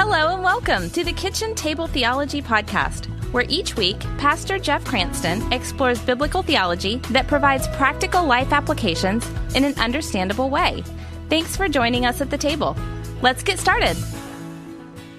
Hello and welcome to the Kitchen Table Theology podcast, where each week, Pastor Jeff Cranston explores biblical theology that provides practical life applications in an understandable way. Thanks for joining us at the table. Let's get started.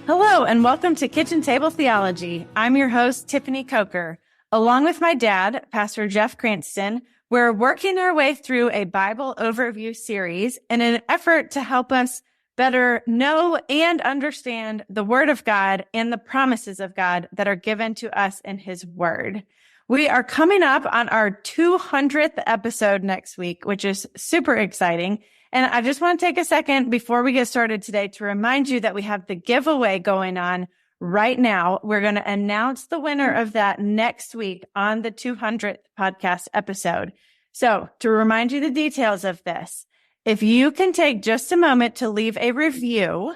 Hello and welcome to Kitchen Table Theology. I'm your host, Tiffany Coker. Along with my dad, Pastor Jeff Cranston, we're working our way through a Bible overview series in an effort to help us better know and understand the Word of God and the promises of God that are given to us in His Word. We are coming up on our 200th episode next week, which is super exciting. And I just want to take a second before we get started today to remind you that we have the giveaway going on right now. We're going to announce the winner of that next week on the 200th podcast episode. So to remind you the details of this, if you can take just a moment to leave a review,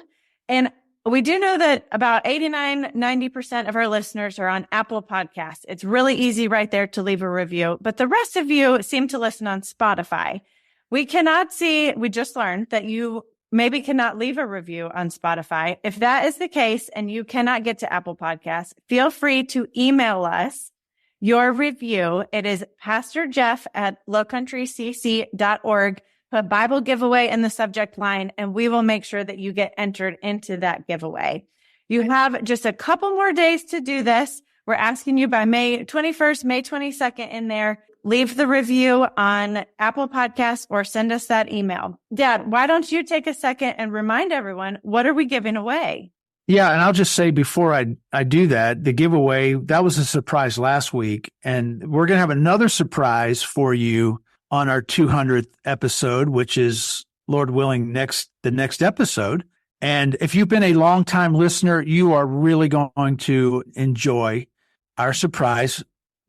and we do know that about 90% of our listeners are on Apple Podcasts. It's really easy right there to leave a review, but the rest of you seem to listen on Spotify. We just learned that you maybe cannot leave a review on Spotify. If that is the case and you cannot get to Apple Podcasts, feel free to email us your review. It is pastorjeff@lowcountrycc.org. Put Bible giveaway in the subject line, and we will make sure that you get entered into that giveaway. You have just a couple more days to do this. We're asking you by May 21st, May 22nd in there. Leave the review on Apple Podcasts or send us that email. Dad, why don't you take a second and remind everyone, what are we giving away? Yeah, and I'll just say before I do that, the giveaway, that was a surprise last week, and we're going to have another surprise for you on our 200th episode, which is, Lord willing, the next episode. And if you've been a long-time listener, you are really going to enjoy our surprise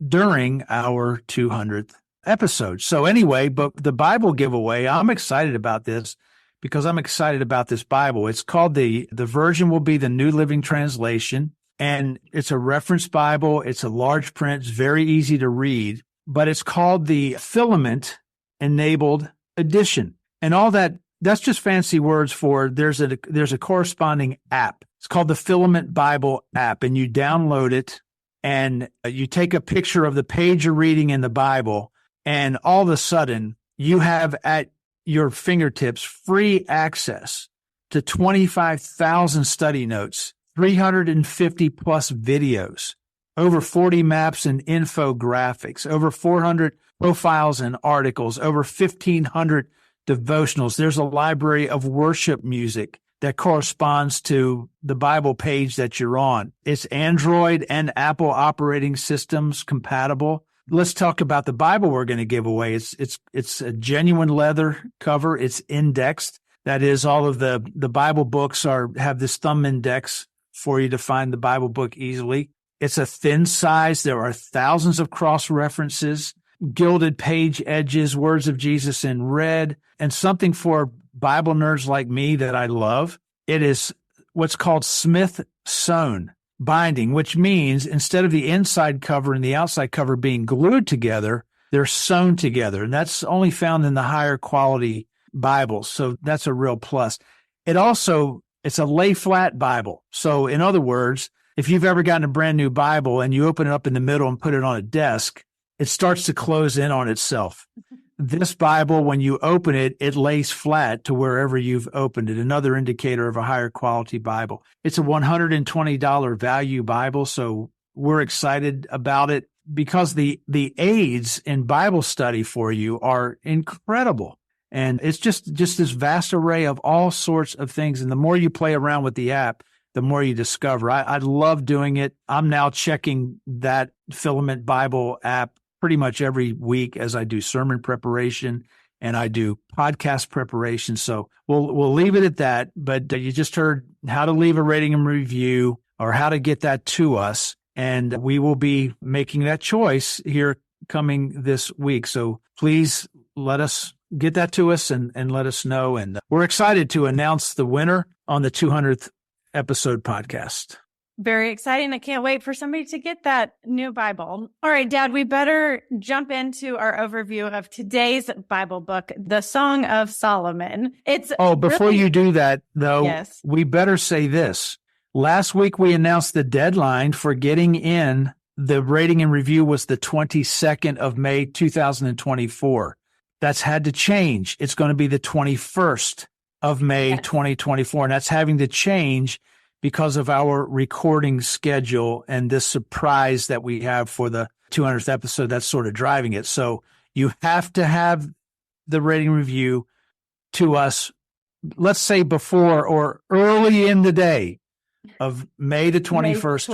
during our 200th episode. So anyway, but the Bible giveaway, I'm excited about this because I'm excited about this Bible. It's called the version will be the New Living Translation, and it's a reference Bible. It's a large print. It's very easy to read. But it's called the Filament Enabled Edition. And all that's just fancy words for there's a corresponding app. It's called the Filament Bible app, and you download it and you take a picture of the page you're reading in the Bible, and all of a sudden you have at your fingertips free access to 25,000 study notes, 350 plus videos, over 40 maps and infographics, over 400 profiles and articles, over 1,500 devotionals. There's a library of worship music that corresponds to the Bible page that you're on. It's Android and Apple operating systems compatible. Let's talk about the Bible we're going to give away. It's a genuine leather cover. It's indexed. That is, all of the Bible books have this thumb index for you to find the Bible book easily. It's a thin size. There are thousands of cross references, gilded page edges, words of Jesus in red, and something for Bible nerds like me that I love. It is what's called Smith sewn binding, which means instead of the inside cover and the outside cover being glued together, they're sewn together. And that's only found in the higher quality Bibles. So that's a real plus. It's a lay flat Bible. So in other words, if you've ever gotten a brand new Bible and you open it up in the middle and put it on a desk, it starts to close in on itself. This Bible, when you open it, it lays flat to wherever you've opened it, another indicator of a higher quality Bible. It's a $120 value Bible, so we're excited about it because the aids in Bible study for you are incredible. And it's just this vast array of all sorts of things. And the more you play around with the app, the more you discover. I love doing it. I'm now checking that Filament Bible app pretty much every week as I do sermon preparation and I do podcast preparation. So we'll leave it at that. But you just heard how to leave a rating and review or how to get that to us. And we will be making that choice here coming this week. So please let us get that to us and let us know. And we're excited to announce the winner on the 200th episode podcast. Very exciting. I can't wait for somebody to get that new Bible. All right, Dad, we better jump into our overview of today's Bible book, the Song of Solomon. Before you do that, though, yes, we better say this. Last week, we announced the deadline for getting in. The rating and review was the 22nd of May, 2024. That's had to change. It's going to be the 21st of May, 2024. And that's having to change because of our recording schedule and this surprise that we have for the 200th episode. That's sort of driving it. So you have to have the rating review to us, let's say before or early in the day of May the 21st,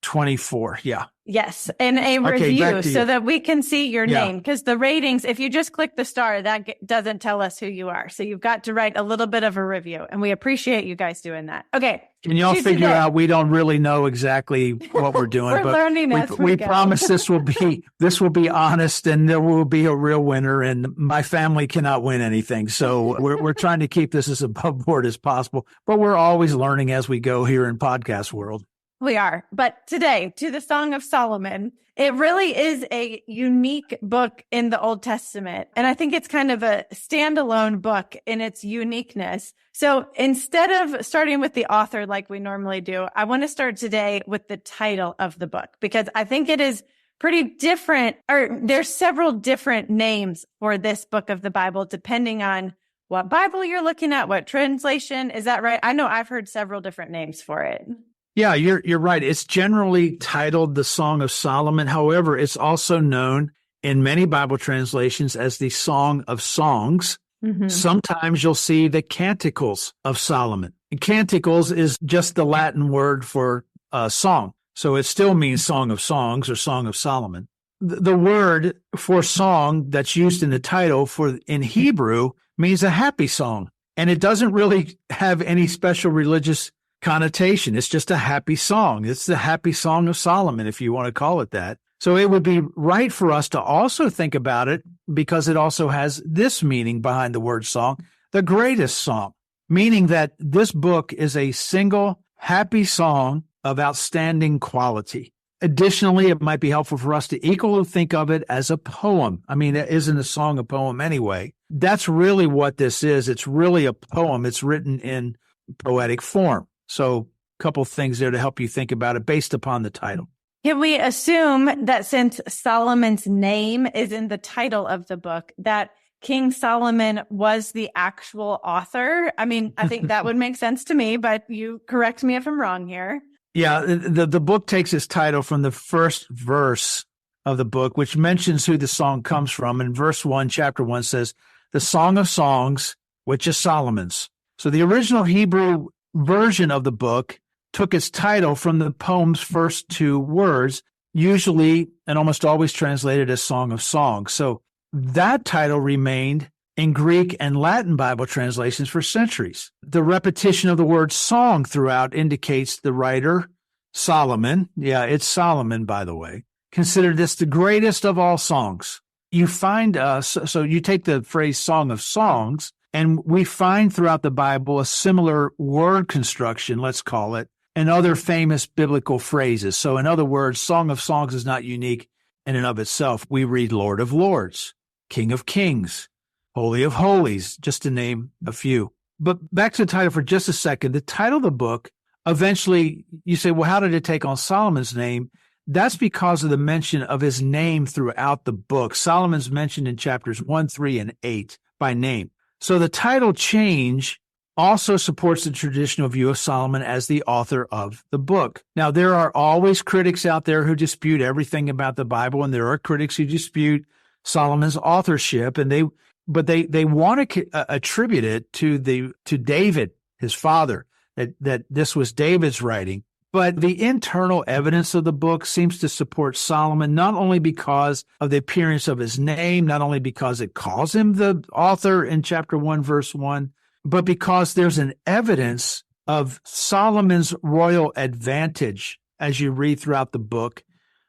2024. Yeah. Yes. And a review so that we can see your name. Because the ratings, if you just click the star, that doesn't tell us who you are. So you've got to write a little bit of a review. And we appreciate you guys doing that. Okay. Can y'all figure out? We don't really know exactly what we're doing. We're learning as we promise this will be honest, and there will be a real winner, and my family cannot win anything. So we're trying to keep this as above board as possible, but we're always learning as we go here in podcast world. We are. But today, to the Song of Solomon, it really is a unique book in the Old Testament. And I think it's kind of a standalone book in its uniqueness. So instead of starting with the author like we normally do, I want to start today with the title of the book, because I think it is pretty different, or there's several different names for this book of the Bible, depending on what Bible you're looking at, what translation. Is that right? I know I've heard several different names for it. Yeah, you're right. It's generally titled the Song of Solomon. However, it's also known in many Bible translations as the Song of Songs. Mm-hmm. Sometimes you'll see the Canticles of Solomon. Canticles is just the Latin word for song. So it still means Song of Songs or Song of Solomon. The word for song that's used in the title in Hebrew means a happy song. And it doesn't really have any special religious connotation. It's just a happy song. It's the happy song of Solomon, if you want to call it that. So it would be right for us to also think about it, because it also has this meaning behind the word song, the greatest song, meaning that this book is a single happy song of outstanding quality. Additionally, it might be helpful for us to equally think of it as a poem. I mean, isn't a song a poem anyway? That's really what this is. It's really a poem. It's written in poetic form. So a couple things there to help you think about it based upon the title. Can we assume that since Solomon's name is in the title of the book, that King Solomon was the actual author? I mean, I think that would make sense to me, but you correct me if I'm wrong here. Yeah, the book takes its title from the first verse of the book, which mentions who the song comes from. And verse 1, chapter 1 says, the Song of Songs, which is Solomon's. So the original Hebrew version of the book took its title from the poem's first two words, usually and almost always translated as Song of Songs. So that title remained in Greek and Latin Bible translations for centuries. The repetition of the word song throughout indicates the writer, Solomon, it's Solomon, by the way, considered this the greatest of all songs. You find, so you take the phrase Song of Songs, and we find throughout the Bible a similar word construction, let's call it, and other famous biblical phrases. So in other words, Song of Songs is not unique in and of itself. We read Lord of Lords, King of Kings, Holy of Holies, just to name a few. But back to the title for just a second. The title of the book, eventually you say, well, how did it take on Solomon's name? That's because of the mention of his name throughout the book. Solomon's mentioned in chapters 1, 3, and 8 by name. So the title change also supports the traditional view of Solomon as the author of the book. Now, there are always critics out there who dispute everything about the Bible, and there are critics who dispute Solomon's authorship, and they want to attribute it to David, his father, that this was David's writing. But the internal evidence of the book seems to support Solomon, not only because of the appearance of his name, not only because it calls him the author in chapter 1, verse 1, but because there's an evidence of Solomon's royal advantage as you read throughout the book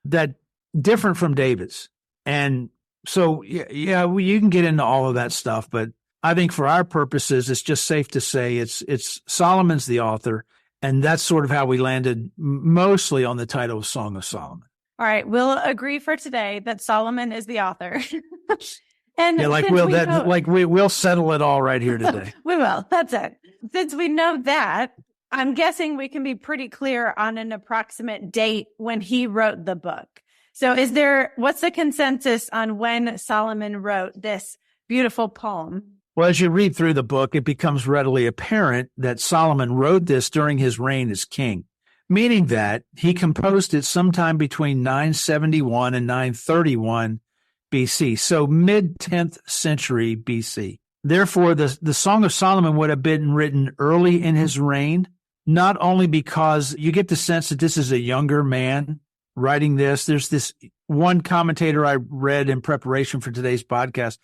that different from David's. And so, you can get into all of that stuff, but I think for our purposes, it's just safe to say it's Solomon's the author. And that's sort of how we landed mostly on the title of Song of Solomon. All right. We'll agree for today that Solomon is the author. And we'll settle it all right here today. We will. That's it. Since we know that, I'm guessing we can be pretty clear on an approximate date when he wrote the book. So what's the consensus on when Solomon wrote this beautiful poem? Well, as you read through the book, it becomes readily apparent that Solomon wrote this during his reign as king, meaning that he composed it sometime between 971 and 931 BC, so mid-10th century BC. Therefore, the Song of Solomon would have been written early in his reign, not only because you get the sense that this is a younger man writing this. There's this one commentator I read in preparation for today's podcast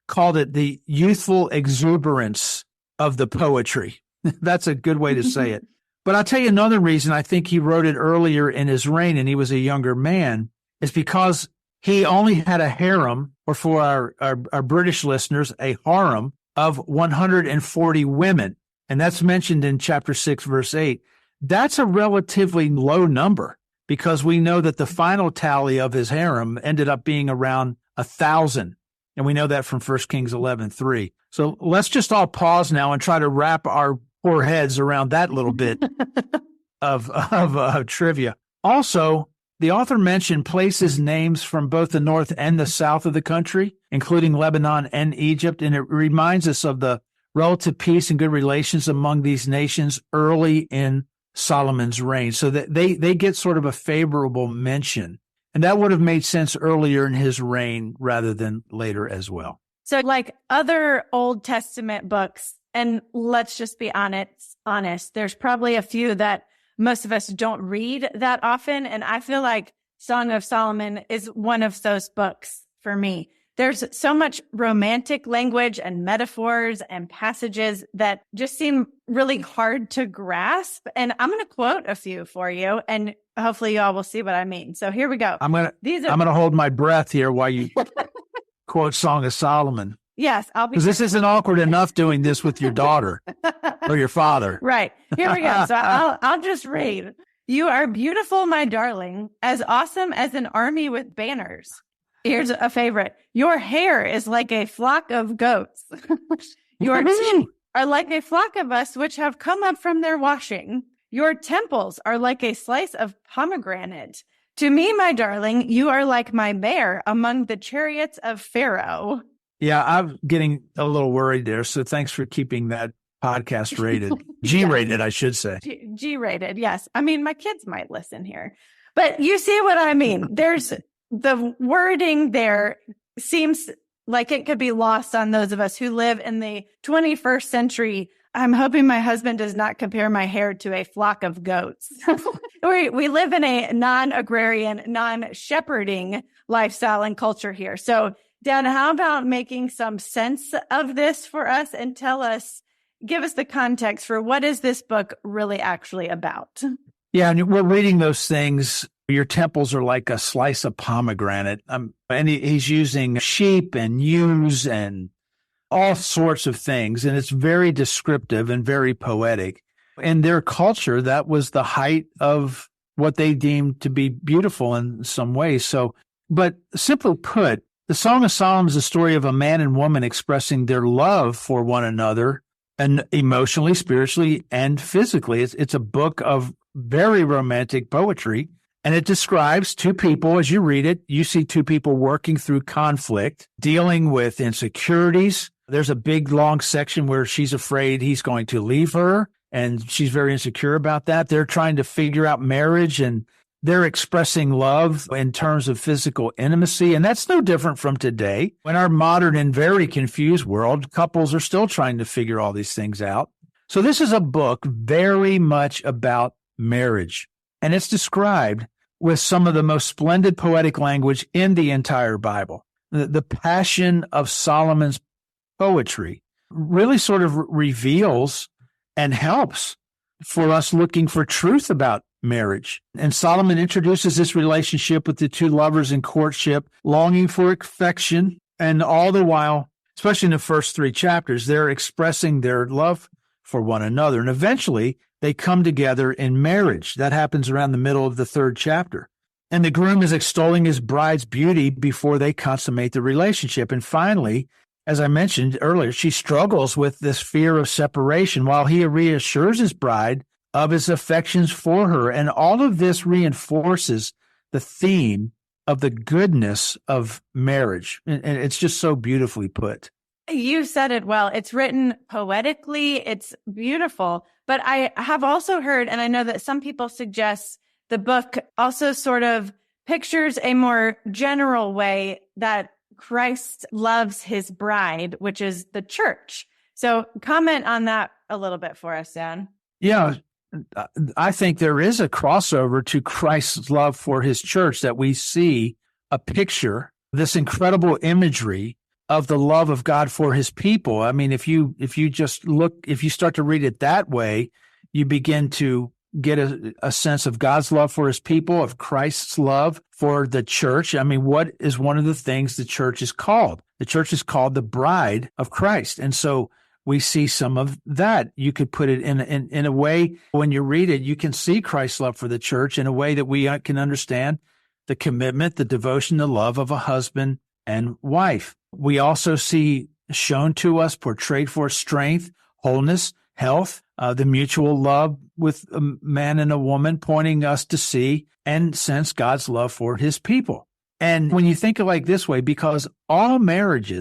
called it the youthful exuberance of the poetry. That's a good way to say it. But I'll tell you another reason I think he wrote it earlier in his reign and he was a younger man is because he only had a harem, or for our British listeners, a harem of 140 women. And that's mentioned in chapter 6, verse 8. That's a relatively low number because we know that the final tally of his harem ended up being around 1,000. And we know that from 1 Kings 11:3. So let's just all pause now and try to wrap our poor heads around that little bit of trivia. Also, the author mentioned places, names from both the north and the south of the country, including Lebanon and Egypt. And it reminds us of the relative peace and good relations among these nations early in Solomon's reign. So that they get sort of a favorable mention. And that would have made sense earlier in his reign rather than later as well. So like other Old Testament books, and let's just be honest, there's probably a few that most of us don't read that often. And I feel like Song of Solomon is one of those books for me. There's so much romantic language and metaphors and passages that just seem really hard to grasp. And I'm going to quote a few for you, and hopefully you all will see what I mean. So here we go. I'm going to hold my breath here while you quote Song of Solomon. Yes, I'll be. Because this isn't awkward enough doing this with your daughter or your father. Right. Here we go. So I'll just read. You are beautiful, my darling, as awesome as an army with banners. Here's a favorite. Your hair is like a flock of goats. Your teeth are like a flock of us which have come up from their washing. Your temples are like a slice of pomegranate. To me, my darling, you are like my mare among the chariots of Pharaoh. Yeah, I'm getting a little worried there. So thanks for keeping that podcast rated. G-rated, I should say. G-rated, yes. I mean, my kids might listen here. But you see what I mean. There's the wording there seems like it could be lost on those of us who live in the 21st century. I'm hoping my husband does not compare my hair to a flock of goats. We live in a non-agrarian, non-shepherding lifestyle and culture here. So, Dad, how about making some sense of this for us and give us the context for what is this book really actually about? Yeah, and we're reading those things. Your temples are like a slice of pomegranate. And he's using sheep and ewes and all sorts of things. And it's very descriptive and very poetic. In their culture, that was the height of what they deemed to be beautiful in some ways. So, but simply put, the Song of Solomon is a story of a man and woman expressing their love for one another, and emotionally, spiritually, and physically. It's a book of very romantic poetry. And it describes two people. As you read it, you see two people working through conflict, dealing with insecurities. There's a big, long section where she's afraid he's going to leave her, and she's very insecure about that. They're trying to figure out marriage, and they're expressing love in terms of physical intimacy. And that's no different from today. In our modern and very confused world, couples are still trying to figure all these things out. So this is a book very much about marriage, and it's described with some of the most splendid poetic language in the entire Bible. The passion of Solomon's poetry really sort of reveals and helps for us looking for truth about marriage. And Solomon introduces this relationship with the two lovers in courtship, longing for affection, and all the while, especially in the first 3 chapters, they're expressing their love for one another. And eventually, they come together in marriage. That happens around the middle of the 3rd chapter. And the groom is extolling his bride's beauty before they consummate the relationship. And finally, as I mentioned earlier, she struggles with this fear of separation while he reassures his bride of his affections for her. And all of this reinforces the theme of the goodness of marriage. And it's just so beautifully put. You said it well. It's written poetically. It's beautiful. But I have also heard, and I know that some people suggest the book also sort of pictures a more general way that Christ loves his bride, which is the church. So comment on that a little bit for us, Dan. Yeah, I think there is a crossover to Christ's love for his church, that we see a picture, this incredible imagery of the love of God for his people. I mean, if you start to read it that way, you begin to get a sense of God's love for his people, of Christ's love for the church. I mean, what is one of the things the church is called? The church is called the bride of Christ. And so we see some of that. You could put it in a way, when you read it, you can see Christ's love for the church in a way that we can understand the commitment, the devotion, the love of a husband and wife. We also see shown to us, portrayed for strength, wholeness, health, the mutual love with a man and a woman, pointing us to see and sense God's love for his people. And when you think of it like this way, because all marriage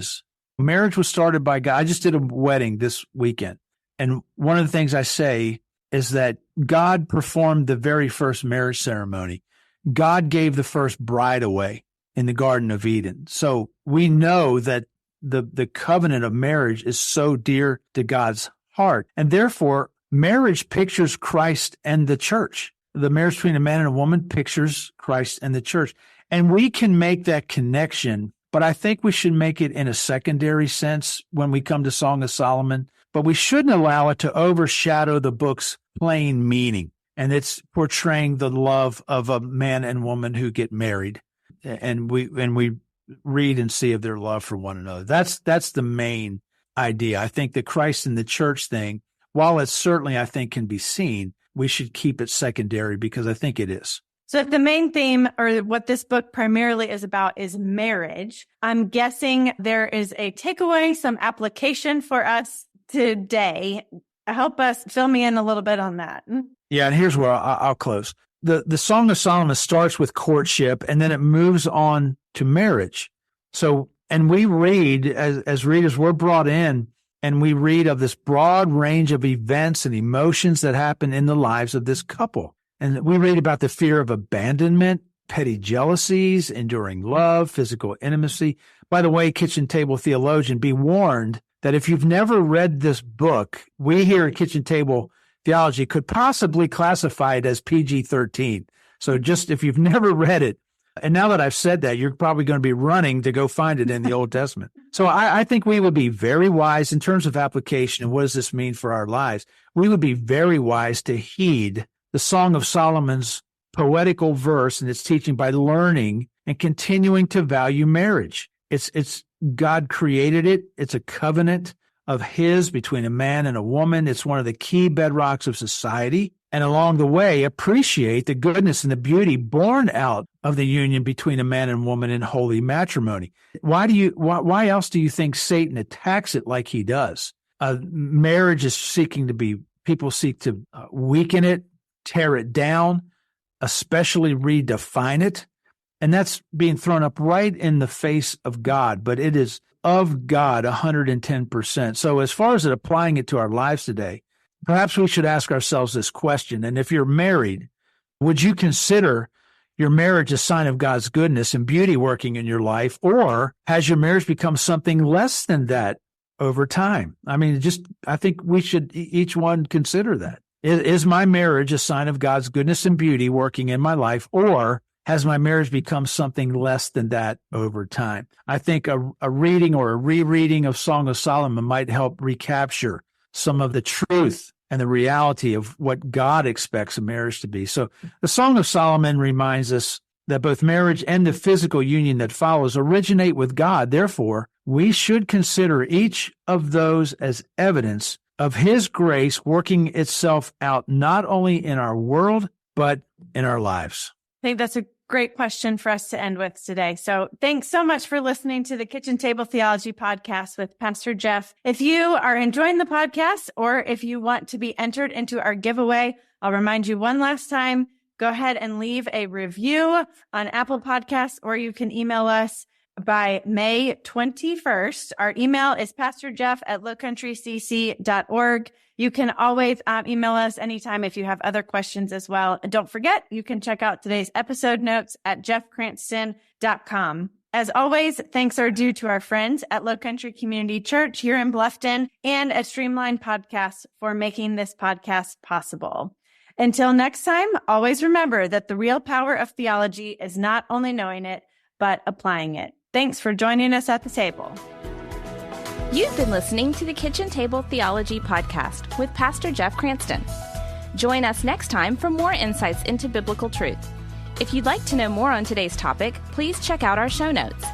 was started by God. I just did a wedding this weekend. And one of the things I say is that God performed the very first marriage ceremony. God gave the first bride away in the Garden of Eden. So we know that the covenant of marriage is so dear to God's heart. And therefore, marriage pictures Christ and the church. The marriage between a man and a woman pictures Christ and the church. And we can make that connection, but I think we should make it in a secondary sense when we come to Song of Solomon. But we shouldn't allow it to overshadow the book's plain meaning. And it's portraying the love of a man and woman who get married. And we read and see of their love for one another. That's the main idea. I think the Christ and the church thing, while it certainly, I think, can be seen, we should keep it secondary, because I think it is. So if the main theme, or what this book primarily is about, is marriage, I'm guessing there is a takeaway, some application for us today. Help us, fill me in a little bit on that. Yeah, and here's where I'll close. The Song of Solomon starts with courtship, and then it moves on to marriage. So, and we read, as readers, we're brought in, and we read of this broad range of events and emotions that happen in the lives of this couple. And we read about the fear of abandonment, petty jealousies, enduring love, physical intimacy. By the way, Kitchen Table Theologian, be warned that if you've never read this book, we here at Kitchen Table Theology could possibly classify it as PG-13. So just if you've never read it, and now that I've said that, you're probably going to be running to go find it in the Old Testament. So I think we would be very wise in terms of application and what does this mean for our lives. We would be very wise to heed the Song of Solomon's poetical verse and its teaching by learning and continuing to value marriage. It's God created it. It's a covenant of his between a man and a woman. It's one of the key bedrocks of society. And along the way, appreciate the goodness and the beauty born out of the union between a man and woman in holy matrimony. Why else do you think Satan attacks it like he does? Marriage is people seek to weaken it, tear it down, especially redefine it. And that's being thrown up right in the face of God, but it is of God 110%. So as far as applying it to our lives today, perhaps we should ask ourselves this question. And if you're married, would you consider your marriage a sign of God's goodness and beauty working in your life? Or has your marriage become something less than that over time? I mean, I think we should each one consider that. Is my marriage a sign of God's goodness and beauty working in my life? Or has my marriage become something less than that over time? I think a reading or a rereading of Song of Solomon might help recapture some of the truth and the reality of what God expects a marriage to be. So the Song of Solomon reminds us that both marriage and the physical union that follows originate with God. Therefore, we should consider each of those as evidence of his grace working itself out not only in our world, but in our lives. I think that's a great question for us to end with today. So thanks so much for listening to the Kitchen Table Theology podcast with Pastor Jeff. If you are enjoying the podcast or if you want to be entered into our giveaway, I'll remind you one last time, go ahead and leave a review on Apple Podcasts, or you can email us by May 21st. Our email is pastorjeff@lowcountrycc.org. You can always email us anytime if you have other questions as well. And don't forget, you can check out today's episode notes at jeffcranston.com. As always, thanks are due to our friends at Low Country Community Church here in Bluffton and at Streamline Podcast for making this podcast possible. Until next time, always remember that the real power of theology is not only knowing it, but applying it. Thanks for joining us at the table. You've been listening to the Kitchen Table Theology podcast with Pastor Jeff Cranston. Join us next time for more insights into biblical truth. If you'd like to know more on today's topic, please check out our show notes.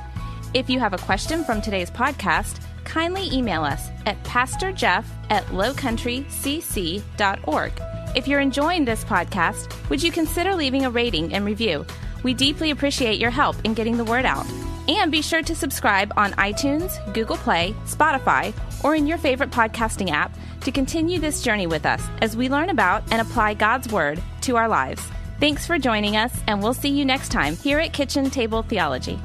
If you have a question from today's podcast, kindly email us at pastorjeff@lowcountrycc.org. If you're enjoying this podcast, would you consider leaving a rating and review? We deeply appreciate your help in getting the word out. And be sure to subscribe on iTunes, Google Play, Spotify, or in your favorite podcasting app to continue this journey with us as we learn about and apply God's Word to our lives. Thanks for joining us, and we'll see you next time here at Kitchen Table Theology.